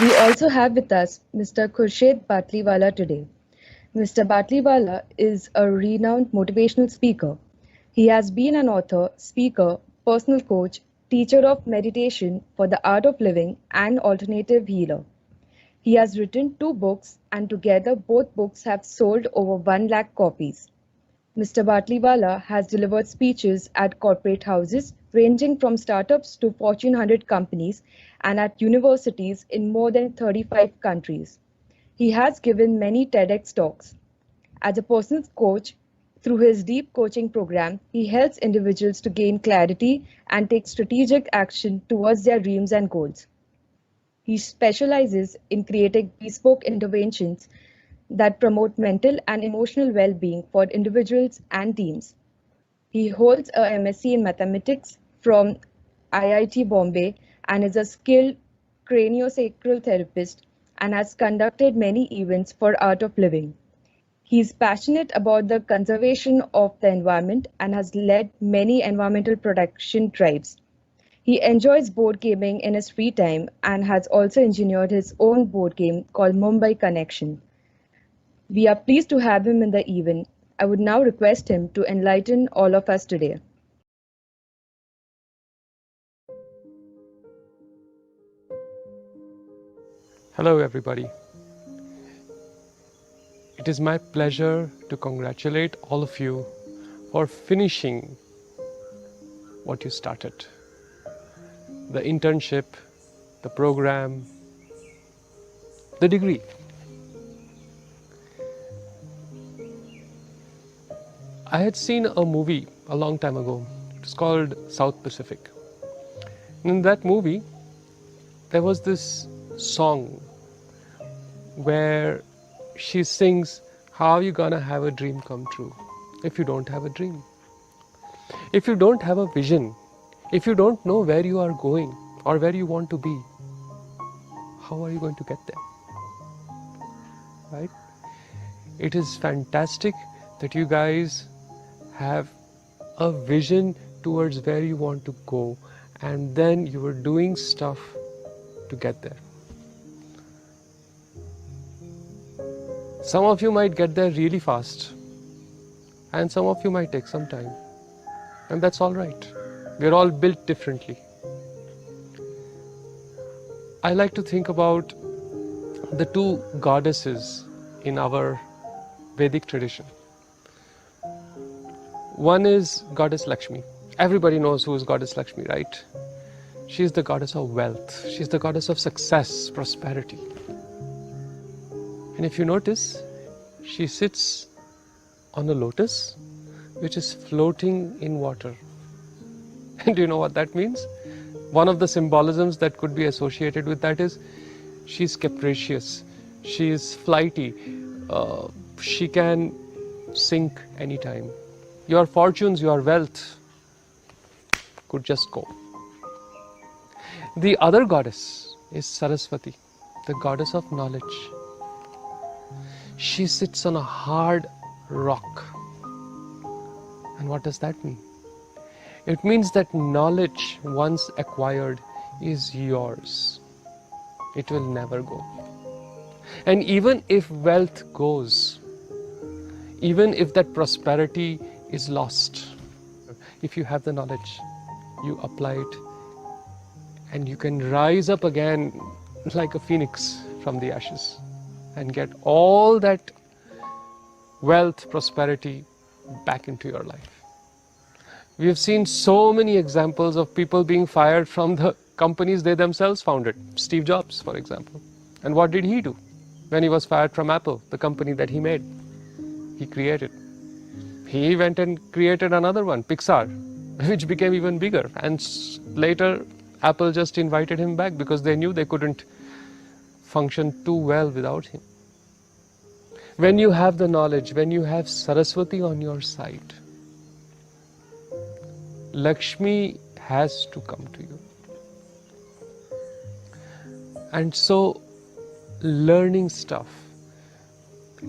We also have with us Mr. Khurshid Batliwala today. Mr. Batliwala is a renowned motivational speaker. He has been an author, speaker, personal coach, teacher of meditation for the art of living, and alternative healer. He has written two books, and together both books have sold over 1 lakh copies. Mr. Batliwala has delivered speeches at corporate houses ranging from startups to Fortune 100 companies and at universities in more than 35 countries. He has given many TEDx talks. As a personal coach, through his deep coaching program, he helps individuals to gain clarity and take strategic action towards their dreams and goals. He specializes in creating bespoke interventions that promote mental and emotional well-being for individuals and teams. He holds a MSc in mathematics from IIT Bombay and is a skilled craniosacral therapist and has conducted many events for Art of Living. He is passionate about the conservation of the environment and has led many environmental protection drives. He enjoys board gaming in his free time and has also engineered his own board game called Mumbai Connection. We are pleased to have him in the event. I would now request him to enlighten all of us today. Hello, everybody. It is my pleasure to congratulate all of you for finishing what you started. The internship, the program, the degree. I had seen a movie a long time ago. It's called South Pacific. In that movie, there was this song where she sings, "How you gonna have a dream come true if you don't have a dream? If you don't have a vision, if you don't know where you are going or where you want to be, how are you going to get there?" Right? It is fantastic that you guys have a vision towards where you want to go, and then you are doing stuff to get there. Some of you might get there really fast, and some of you might take some time, and that's all right. We're all built differently. I like to think about the two goddesses in our Vedic tradition. One is Goddess Lakshmi. Everybody knows who is Goddess Lakshmi, right? She is the goddess of wealth. She is the goddess of success, prosperity. And if you notice, she sits on a lotus which is floating in water. And do you know what that means? One of the symbolisms that could be associated with that is she's capricious, she is flighty, she can sink anytime. Your fortunes, your wealth could just go. The other goddess is Saraswati, the goddess of knowledge. She sits on a hard rock. And what does that mean? It means that knowledge once acquired is yours. It will never go. And even if wealth goes, even if that prosperity is lost, if you have the knowledge, you apply it, and you can rise up again like a phoenix from the ashes and get all that wealth, prosperity back into your life. We have seen so many examples of people being fired from the companies they themselves founded. Steve Jobs, for example. And what did he do when he was fired from Apple, the company that he made? He created. He went and created another one, Pixar, which became even bigger. And later, Apple just invited him back because they knew they couldn't function too well without him. When you have the knowledge, when you have Saraswati on your side, Lakshmi has to come to you. And so, learning stuff,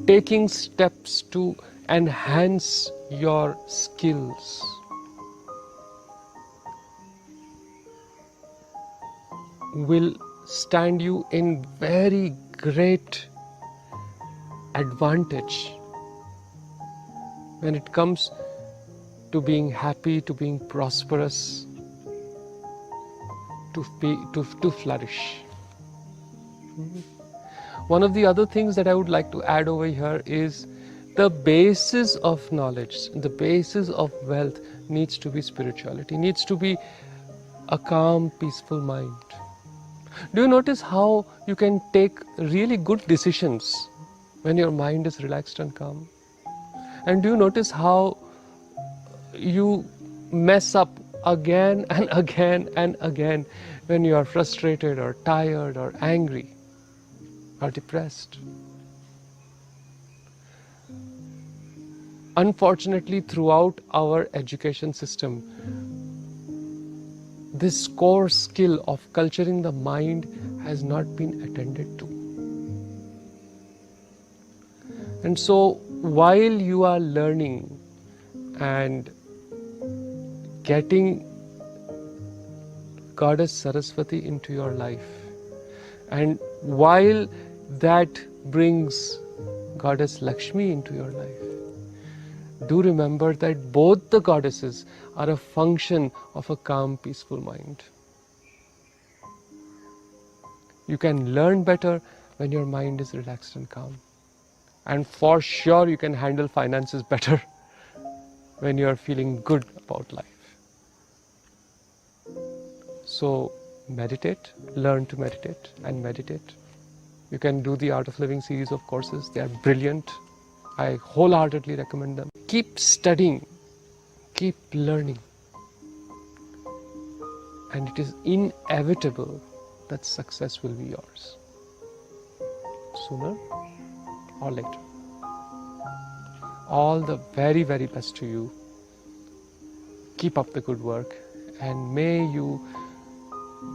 taking steps to enhance your skills, will stand you in very great advantage when it comes to being happy, to being prosperous, to flourish. One of the other things that I would like to add over here is the basis of knowledge, the basis of wealth needs to be spirituality, needs to be a calm, peaceful mind. Do you notice how you can take really good decisions when your mind is relaxed and calm? And do you notice how you mess up again and again and again when you are frustrated or tired or angry or depressed? Unfortunately, throughout our education system, this core skill of culturing the mind has not been attended to. And so, while you are learning and getting Goddess Saraswati into your life, and while that brings Goddess Lakshmi into your life, do remember that both the goddesses are a function of a calm, peaceful mind. You can learn better when your mind is relaxed and calm. And for sure, you can handle finances better when you are feeling good about life. So meditate, learn to meditate and meditate. You can do the Art of Living series of courses. They are brilliant. I wholeheartedly recommend them. Keep studying, keep learning. And it is inevitable that success will be yours, sooner or later. All the very, very best to you. Keep up the good work, and may you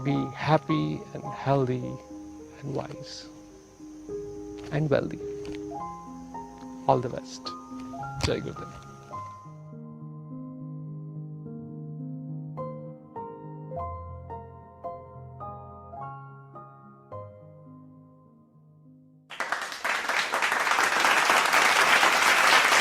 be happy and healthy and wise and wealthy. All the best. Jai Gurudev.